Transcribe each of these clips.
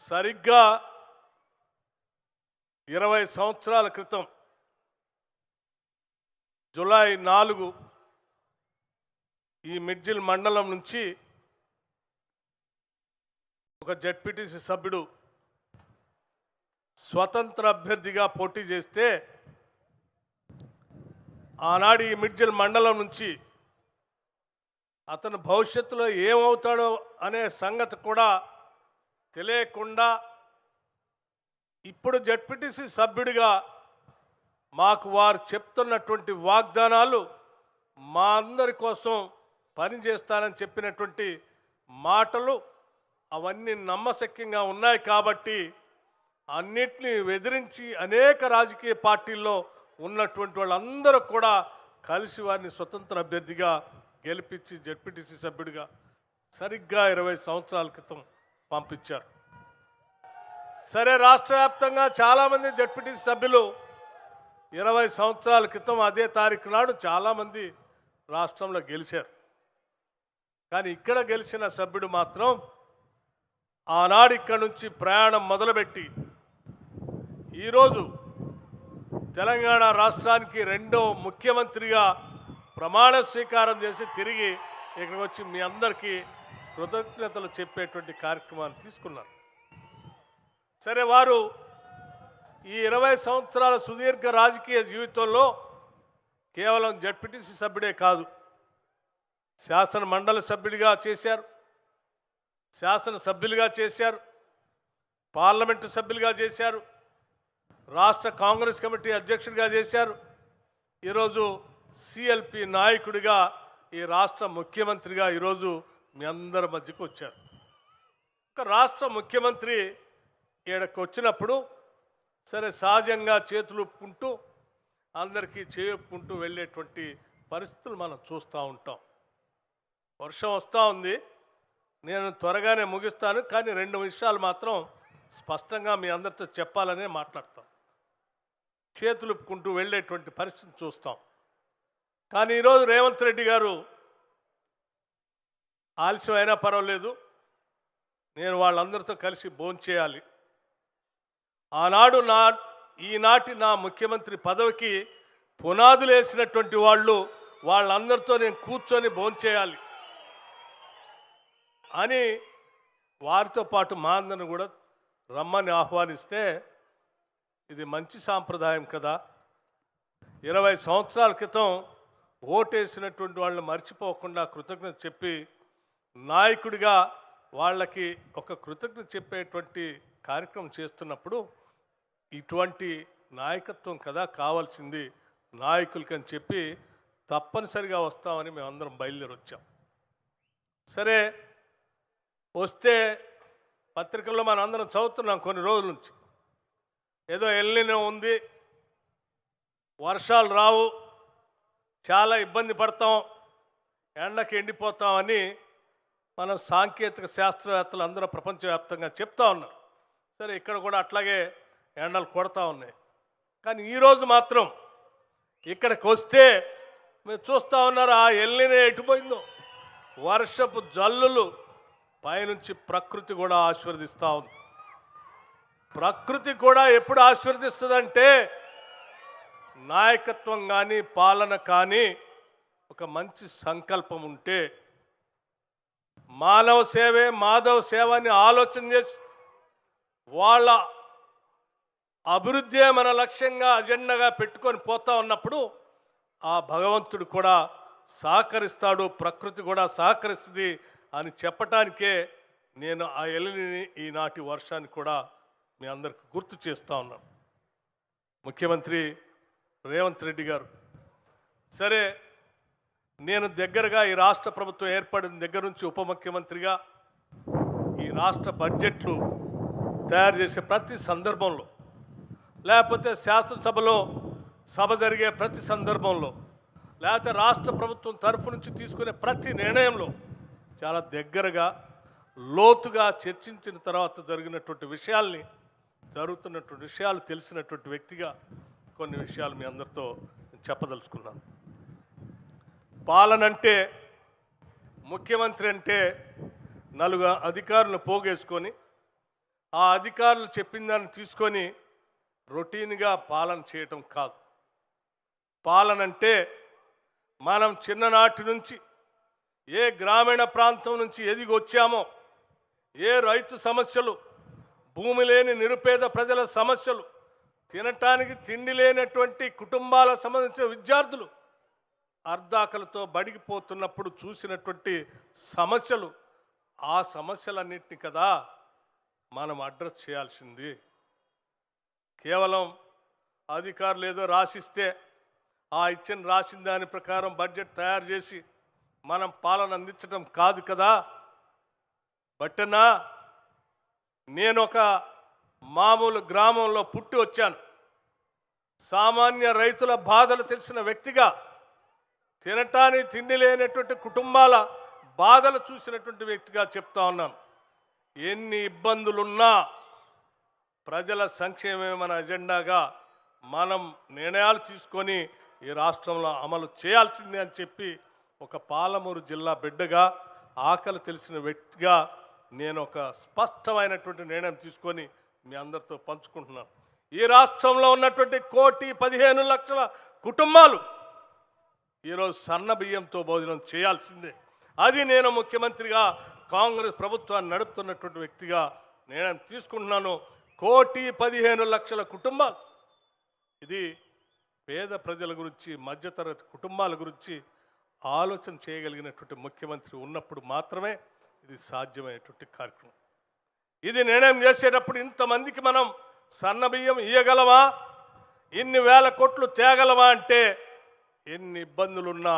సరిగ్గా 20 సంవత్సరాల క్రితం జూలై 4 ఈ మిడ్జిల్ మండలం నుంచి ఒక జెడ్పీటీసీ సభ్యుడు స్వతంత్ర అభ్యర్థిగా పోటీ చేస్తే ఆనాడు ఈ మిడ్జిల్ మండలం నుంచి అతను భవిష్యత్తులో ఏమవుతాడో అనే సంగతి కూడా తెలియకుండా ఇప్పుడు జెడ్పీటీసీ సభ్యుడిగా మాకు వారు చెప్తున్నటువంటి వాగ్దానాలు మా అందరి కోసం పనిచేస్తానని చెప్పినటువంటి మాటలు అవన్నీ నమ్మశక్యంగా ఉన్నాయి కాబట్టి అన్నిటినీ ఎదిరించి అనేక రాజకీయ పార్టీల్లో ఉన్నటువంటి వాళ్ళందరూ కూడా కలిసి వారిని స్వతంత్ర అభ్యర్థిగా గెలిపించి జెడ్పీటీసీ సభ్యుడిగా సరిగ్గా 20 సంవత్సరాల క్రితం పంపించారు. సరే, రాష్ట్ర వ్యాప్తంగా చాలామంది జెడ్పీటీసీ సభ్యులు 20 సంవత్సరాల క్రితం అదే తారీఖు నాడు చాలామంది రాష్ట్రంలో గెలిచారు. కానీ ఇక్కడ గెలిచిన సభ్యుడు మాత్రం ఆనాడు ఇక్కడ నుంచి ప్రయాణం మొదలుపెట్టి ఈరోజు తెలంగాణ రాష్ట్రానికి రెండో ముఖ్యమంత్రిగా ప్రమాణ స్వీకారం చేసి తిరిగి ఇక్కడికి వచ్చి మీ అందరికీ కృతజ్ఞతలు చెప్పేటువంటి కార్యక్రమాన్ని తీసుకున్నారు. సరే, వారు ఈ 20 సంవత్సరాల సుదీర్ఘ రాజకీయ జీవితంలో కేవలం జెడ్పీటీసీ సభ్యుడే కాదు, శాసన మండలి సభ్యుడిగా చేశారు, శాసనసభ్యులుగా చేశారు, పార్లమెంటు సభ్యులుగా చేశారు, రాష్ట్ర కాంగ్రెస్ కమిటీ అధ్యక్షుడిగా చేశారు, ఈరోజు సిఎల్పి నాయకుడిగా ఈ రాష్ట్ర ముఖ్యమంత్రిగా ఈరోజు మీ అందరి మధ్యకు వచ్చారు. ఒక రాష్ట్ర ముఖ్యమంత్రి ఈడకు వచ్చినప్పుడు సరే సహజంగా చేతులు ఒప్పుకుంటూ అందరికీ చేయుపుకుంటూ వెళ్ళేటువంటి పరిస్థితులు మనం చూస్తూ ఉంటాం. వర్షం వస్తూ ఉంది, నేను త్వరగానే ముగిస్తాను, కానీ 2 విషయాలు మాత్రం స్పష్టంగా మీ అందరితో చెప్పాలనే మాట్లాడతాం. చేతులు ఒప్పుకుంటూ వెళ్ళేటువంటి పరిస్థితి చూస్తాం. కానీ ఈరోజు రేవంత్ రెడ్డి గారు ఆలస్యం అయినా పర్వాలేదు, నేను వాళ్ళందరితో కలిసి భోంచేయాలి, ఆనాడు ఈనాటి నా ముఖ్యమంత్రి పదవికి పునాదులు వేసినటువంటి వాళ్ళందరితో నేను కూర్చొని భోంచేయాలి అని వారితో పాటు మా అందరిని కూడా రమ్మని ఆహ్వానిస్తే ఇది మంచి సాంప్రదాయం కదా. 20 సంవత్సరాల క్రితం ఓటేసినటువంటి వాళ్ళని మర్చిపోకుండా కృతజ్ఞత చెప్పి నాయకుడిగా వాళ్ళకి ఒక కృతజ్ఞత చెప్పేటువంటి కార్యక్రమం చేస్తున్నప్పుడు ఇటువంటి నాయకత్వం కదా కావాల్సింది నాయకులకని చెప్పి తప్పనిసరిగా వస్తామని మేమందరం బయలుదేరి వచ్చాం. సరే, వస్తే పత్రికల్లో మనం అందరం చదువుతున్నాం కొన్ని రోజుల నుంచి, ఏదో ఎల్నినో ఉంది, వర్షాలు రావు, చాలా ఇబ్బంది పడతాం, ఎండకి ఎండిపోతామని మన సాంకేతిక శాస్త్రవేత్తలు అందరూ ప్రపంచవ్యాప్తంగా చెప్తా ఉన్నారు. సరే, ఇక్కడ కూడా అట్లాగే ఎండలు కొడతా ఉన్నాయి. కానీ ఈరోజు మాత్రం ఇక్కడికి వస్తే మీరు చూస్తూ ఉన్నారు ఆ ఎల్నినో ఎటుపోయిందో, వర్షపు జల్లులు పైనుంచి ప్రకృతి కూడా ఆశీర్వదిస్తూ ఉంది. ప్రకృతి కూడా ఎప్పుడు ఆశీర్వదిస్తుందంటే నాయకత్వం కానీ పాలన కానీ ఒక మంచి సంకల్పం ఉంటే, మానవ సేవే మాధవ సేవ అని ఆలోచన చేసి వాళ్ళ అభివృద్ధి మన లక్ష్యంగా అజెండాగా పెట్టుకొని పోతా ఉన్నప్పుడు ఆ భగవంతుడు కూడా సహకరిస్తాడు, ప్రకృతి కూడా సహకరిస్తుంది అని చెప్పటానికే నేను ఆ ఎల్నిని ఈనాటి వర్షాన్ని కూడా మీ అందరికి గుర్తు చేస్తూ ఉన్నాను. ముఖ్యమంత్రి రేవంత్ రెడ్డి గారు, సరే నేను దగ్గరగా ఈ రాష్ట్ర ప్రభుత్వం ఏర్పడిన దగ్గర నుంచి ఉప ముఖ్యమంత్రిగా ఈ రాష్ట్ర బడ్జెట్లు తయారు చేసే ప్రతి సందర్భంలో, లేకపోతే శాసనసభలో సభ జరిగే ప్రతి సందర్భంలో, లేకపోతే రాష్ట్ర ప్రభుత్వం తరఫు నుంచి తీసుకునే ప్రతి నిర్ణయంలో చాలా దగ్గరగా లోతుగా చర్చించిన తర్వాత జరుగుతున్నటువంటి విషయాలు తెలిసినటువంటి వ్యక్తిగా కొన్ని విషయాలు మీ అందరితో చెప్పదలుచుకున్నాను. పాలన అంటే, ముఖ్యమంత్రి అంటే 4 అధికారులను పోగేసుకొని ఆ అధికారులు చెప్పిన దాన్ని తీసుకొని రొటీన్గా పాలన చేయటం కాదు. పాలన అంటే మనం చిన్ననాటి నుంచి ఏ గ్రామీణ ప్రాంతం నుంచి ఎదిగి వచ్చామో, ఏ రైతు సమస్యలు, భూమి లేని నిరుపేద ప్రజల సమస్యలు, తినటానికి తిండి లేనటువంటి కుటుంబాలకు సంబంధించిన విద్యార్థులు అర్ధాకలతో బడిగిపోతున్నప్పుడు చూసినటువంటి సమస్యలు, ఆ సమస్యలన్నింటినీ కదా మనం అడ్రస్ చేయాల్సింది. కేవలం అధికారులు ఏదో రాసిస్తే రాసిన దాని ప్రకారం బడ్జెట్ తయారు చేసి మనం పాలన అందించడం కాదు కదా. బట్టనా నేను ఒక మామూలు గ్రామంలో పుట్టి వచ్చాను. సామాన్య రైతుల బాధలు తెలిసిన వ్యక్తిగా, తినటానికి తిండి లేనటువంటి కుటుంబాల బాధలు చూసినటువంటి వ్యక్తిగా చెప్తా ఉన్నాను. ఎన్ని ఇబ్బందులున్నా ప్రజల సంక్షేమమే మన ఎజెండాగా మనం నిర్ణయాలు తీసుకొని ఈ రాష్ట్రంలో అమలు చేయాల్సిందే అని చెప్పి ఒక పాలమూరు జిల్లా బిడ్డగా, ఆకలి తెలిసిన వ్యక్తిగా నేను ఒక స్పష్టమైనటువంటి నిర్ణయం తీసుకొని మీ అందరితో పంచుకుంటున్నాను. ఈ రాష్ట్రంలో ఉన్నటువంటి 1,15,00,000 కుటుంబాలు ఈరోజు సన్న బియ్యంతో భోజనం చేయాల్సిందే. అది నేను ముఖ్యమంత్రిగా, కాంగ్రెస్ ప్రభుత్వాన్ని నడుపుతున్నటువంటి వ్యక్తిగా నిర్ణయం తీసుకుంటున్నాను. 1,15,00,000 కుటుంబాలు. ఇది పేద ప్రజల గురించి, మధ్యతరగతి కుటుంబాల గురించి ఆలోచన చేయగలిగినటువంటి ముఖ్యమంత్రి ఉన్నప్పుడు మాత్రమే ఇది సాధ్యమైనటువంటి కార్యక్రమం. ఇది నిర్ణయం చేసేటప్పుడు ఇంతమందికి మనం సన్న బియ్యం ఇయ్యగలమా, ఇన్ని వేల కోట్లు తేగలమా అంటే ఎన్ని ఇబ్బందులున్నా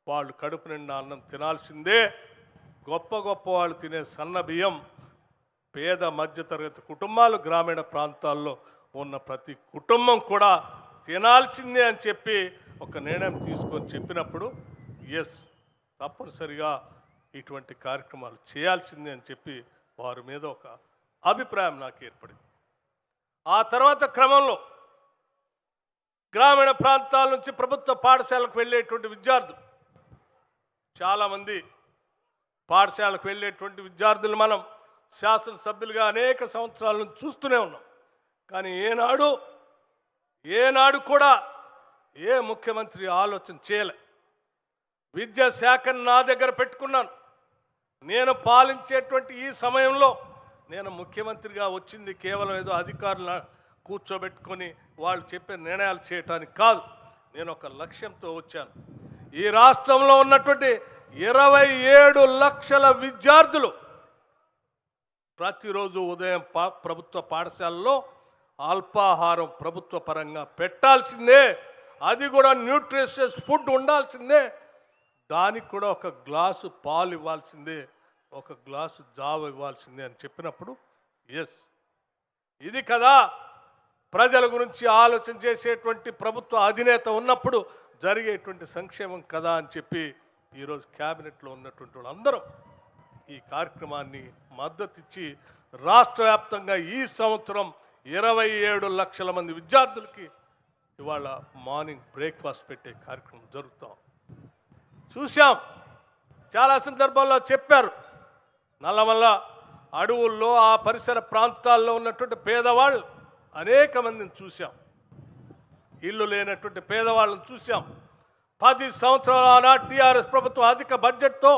వాళ్ళు కడుపు నిండా అన్నం తినాల్సిందే. గొప్ప గొప్ప వాళ్ళు తినే సన్న బియ్యం పేద మధ్యతరగతి కుటుంబాలు, గ్రామీణ ప్రాంతాల్లో ఉన్న ప్రతి కుటుంబం కూడా తినాల్సిందే అని చెప్పి ఒక నిర్ణయం తీసుకొని చెప్పినప్పుడు తప్పనిసరిగా ఇటువంటి కార్యక్రమాలు చేయాల్సిందే అని చెప్పి వారి మీద ఒక అభిప్రాయం నాకు ఏర్పడింది. ఆ తర్వాత క్రమంలో గ్రామీణ ప్రాంతాల నుంచి ప్రభుత్వ పాఠశాలకు వెళ్ళేటువంటి విద్యార్థులు చాలామంది, పాఠశాలకు వెళ్ళేటువంటి విద్యార్థులు మనం శాసనసభ్యులుగా అనేక సంవత్సరాల నుంచి చూస్తూనే ఉన్నాం. కానీ ఏనాడు కూడా ఏ ముఖ్యమంత్రి ఆలోచన చేయలే. విద్యాశాఖను నా దగ్గర పెట్టుకున్నాను. నేను పాలించేటువంటి ఈ సమయంలో నేను ముఖ్యమంత్రిగా వచ్చింది కేవలం ఏదో అధికారులను కూర్చోబెట్టుకొని వాళ్ళు చెప్పే నిర్ణయాలు చేయటానికి కాదు. నేను ఒక లక్ష్యంతో వచ్చాను. ఈ రాష్ట్రంలో ఉన్నటువంటి 27 లక్షల విద్యార్థులు ప్రతిరోజు ఉదయం ప్రభుత్వ పాఠశాలలో అల్పాహారం ప్రభుత్వ పరంగా పెట్టాల్సిందే. అది కూడా న్యూట్రిషియస్ ఫుడ్ ఉండాల్సిందే. దానికి కూడా ఒక గ్లాసు పాలు ఇవ్వాల్సిందే, ఒక గ్లాసు జావ ఇవ్వాల్సిందే అని చెప్పినప్పుడు ఇది కదా ప్రజల గురించి ఆలోచన చేసేటువంటి ప్రభుత్వ అధినేత ఉన్నప్పుడు జరిగేటువంటి సంక్షేమం కదా అని చెప్పి ఈరోజు క్యాబినెట్లో ఉన్నటువంటి వాళ్ళందరం ఈ కార్యక్రమాన్ని మద్దతిచ్చి రాష్ట్ర వ్యాప్తంగా ఈ సంవత్సరం 27 లక్షల మంది విద్యార్థులకి ఇవాళ మార్నింగ్ బ్రేక్ఫాస్ట్ పెట్టే కార్యక్రమం జరుగుతాం. చూసాం, చాలా సందర్భాల్లో చెప్పారు. నల్లమల్ల అడవుల్లో, ఆ పరిసర ప్రాంతాల్లో ఉన్నటువంటి పేదవాళ్ళు అనేక మందిని చూసాం. ఇల్లు లేనటువంటి పేదవాళ్ళని చూసాం. 10 సంవత్సరాల ఆనాటి టీఆర్ఎస్ ప్రభుత్వం అధిక బడ్జెట్తో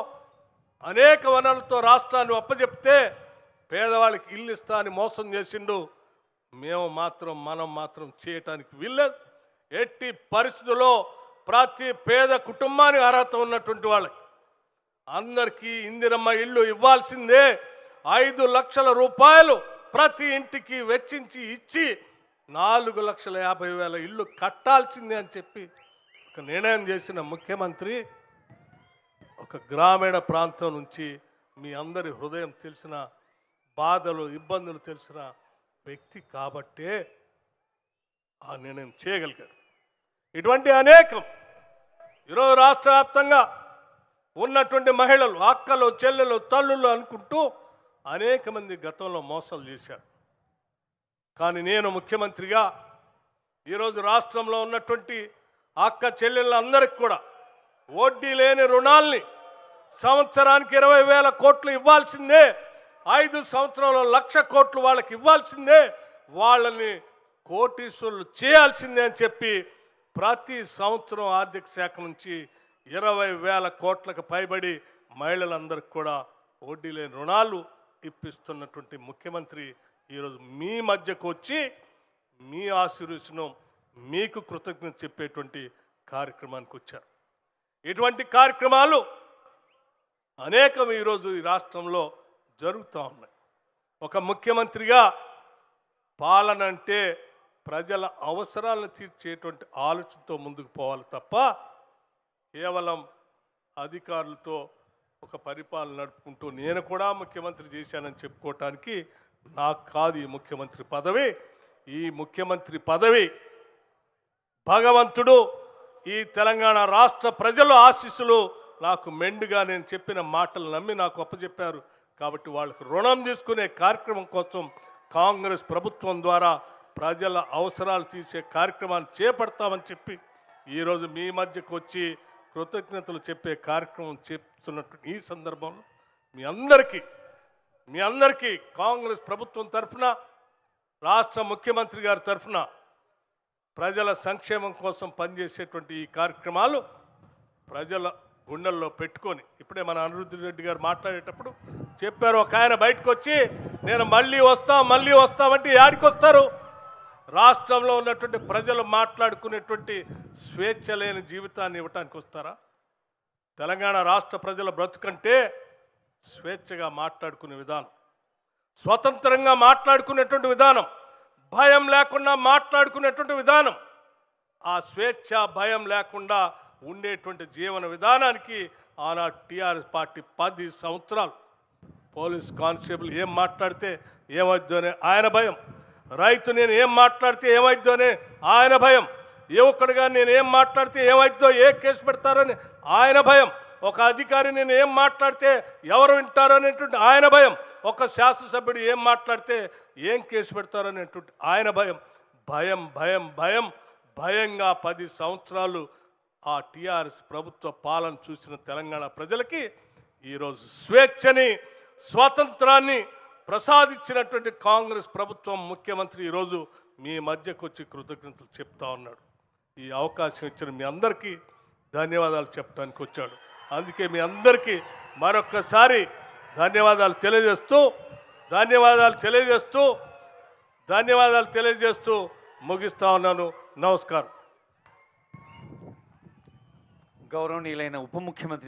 అనేక వనరులతో రాష్ట్రాన్ని అప్పచెప్తే పేదవాళ్ళకి ఇల్లు ఇస్తా అని మోసం చేసిండు. మనం మాత్రం చేయటానికి వీల్లేదు. ఎట్టి పరిస్థితుల్లో ప్రతి పేద కుటుంబానికి అర్హత ఉన్నటువంటి వాళ్ళకి అందరికీ ఇందిరమ్మ ఇల్లు ఇవ్వాల్సిందే. 5 లక్షల రూపాయలు ప్రతి ఇంటికి వెచ్చించి ఇచ్చి 4,50,000 ఇల్లు కట్టాల్సిందే అని చెప్పి ఒక నిర్ణయం చేసిన ముఖ్యమంత్రి, ఒక గ్రామీణ ప్రాంతం నుంచి మీ అందరి హృదయం తెలిసిన బాధలు, ఇబ్బందులు తెలిసిన వ్యక్తి కాబట్టే ఆ నిర్ణయం చేయగలిగాడు. ఇటువంటి అనేకం ఈరోజు రాష్ట్ర వ్యాప్తంగా ఉన్నటువంటి మహిళలు, అక్కలు, చెల్లెలు, తల్లులు అనుకుంటూ అనేక మంది గతంలో మోసాలు చేశారు. కానీ నేను ముఖ్యమంత్రిగా ఈరోజు రాష్ట్రంలో ఉన్నటువంటి అక్క చెల్లెళ్ళందరికీ కూడా వడ్డీ లేని రుణాల్ని సంవత్సరానికి 20,000 కోట్లు ఇవ్వాల్సిందే. 5 సంవత్సరాల్లో 1,00,000 కోట్లు వాళ్ళకి ఇవ్వాల్సిందే, వాళ్ళని కోటీశ్వరులు చేయాల్సిందే అని చెప్పి ప్రతి సంవత్సరం ఆర్థిక శాఖ నుంచి 20,000 కోట్లకు పైబడి మహిళలందరికీ కూడా వడ్డీ లేని రుణాలు ఇప్పిస్తున్నటువంటి ముఖ్యమంత్రి ఈరోజు మీ మధ్యకు వచ్చి మీ ఆశీర్వచనం మీకు కృతజ్ఞత చెప్పేటువంటి కార్యక్రమానికి వచ్చారు. ఇటువంటి కార్యక్రమాలు అనేకం ఈరోజు ఈ రాష్ట్రంలో జరుగుతూ ఉన్నాయి. ఒక ముఖ్యమంత్రిగా పాలన అంటే ప్రజల అవసరాలను తీర్చేటువంటి ఆలోచనతో ముందుకు పోవాలి తప్ప కేవలం అధికారులతో ఒక పరిపాలన నడుపుకుంటూ నేను కూడా ముఖ్యమంత్రి చేశానని చెప్పుకోవటానికి నాకు కాదు ఈ ముఖ్యమంత్రి పదవి. ఈ ముఖ్యమంత్రి పదవి భగవంతుడు, ఈ తెలంగాణ రాష్ట్ర ప్రజల ఆశీస్సులు నాకు మెండుగా నేను చెప్పిన మాటలు నమ్మి నాకు అప్పచెప్పారు. కాబట్టి వాళ్ళకు రుణం తీసుకునే కార్యక్రమం కోసం కాంగ్రెస్ ప్రభుత్వం ద్వారా ప్రజల అవసరాలు తీసే కార్యక్రమాన్ని చేపడతామని చెప్పి ఈరోజు మీ మధ్యకు వచ్చి కృతజ్ఞతలు చెప్పే కార్యక్రమం చేస్తున్నట్టు ఈ సందర్భంలో మీ అందరికీ కాంగ్రెస్ ప్రభుత్వం తరఫున, రాష్ట్ర ముఖ్యమంత్రి గారి తరఫున ప్రజల సంక్షేమం కోసం పనిచేసేటువంటి ఈ కార్యక్రమాలు ప్రజల గుండెల్లో పెట్టుకొని, ఇప్పుడే మన అనిరుద్ధ రెడ్డి గారు మాట్లాడేటప్పుడు చెప్పారు, ఒక ఆయన బయటకు వచ్చి నేను మళ్ళీ వస్తామంటే యాడికి వస్తారు? రాష్ట్రంలో ఉన్నటువంటి ప్రజలు మాట్లాడుకునేటువంటి స్వేచ్ఛ లేని జీవితాన్ని ఇవ్వటానికి వస్తారా? తెలంగాణ రాష్ట్ర ప్రజల బ్రతుకంటే స్వేచ్ఛగా మాట్లాడుకునే విధానం, స్వతంత్రంగా మాట్లాడుకునేటువంటి విధానం, భయం లేకుండా మాట్లాడుకునేటువంటి విధానం, ఆ స్వేచ్ఛ భయం లేకుండా ఉండేటువంటి జీవన విధానానికి ఆనాడు టీఆర్ఎస్ పార్టీ 10 సంవత్సరాలు పోలీస్ కానిస్టేబుల్ ఏం మాట్లాడితే ఏమవుద్దో అనే ఆయన భయం, రైతు నేను ఏం మాట్లాడితే ఏమవుద్దో అనే ఆయన భయం, యువకుడుగా నేను ఏం మాట్లాడితే ఏమవుద్దో, ఏ కేసు పెడతారని ఆయన భయం, ఒక అధికారి నేను ఏం మాట్లాడితే ఎవరు వింటారో అనేటువంటి ఆయన భయం, ఒక శాసనసభ్యుడు ఏం మాట్లాడితే ఏం కేసు పెడతారో అనేటువంటి ఆయన భయం, భయం భయం భయం భయంగా 10 సంవత్సరాలు ఆ టీఆర్ఎస్ ప్రభుత్వ పాలన చూసిన తెలంగాణ ప్రజలకి ఈరోజు స్వేచ్ఛని, స్వాతంత్రాన్ని ప్రసాదించినటువంటి కాంగ్రెస్ ప్రభుత్వం ముఖ్యమంత్రి ఈరోజు మీ మధ్యకు వచ్చి కృతజ్ఞతలు చెప్తా ఉన్నాడు. ఈ అవకాశం ఇచ్చిన మీ అందరికీ ధన్యవాదాలు చెప్పడానికి వచ్చాడు. అందుకే మీ అందరికీ మరొక్కసారి ధన్యవాదాలు తెలియజేస్తూ ముగిస్తా ఉన్నాను. నమస్కారం. గౌరవనీయులైన ఉప ముఖ్యమంత్రి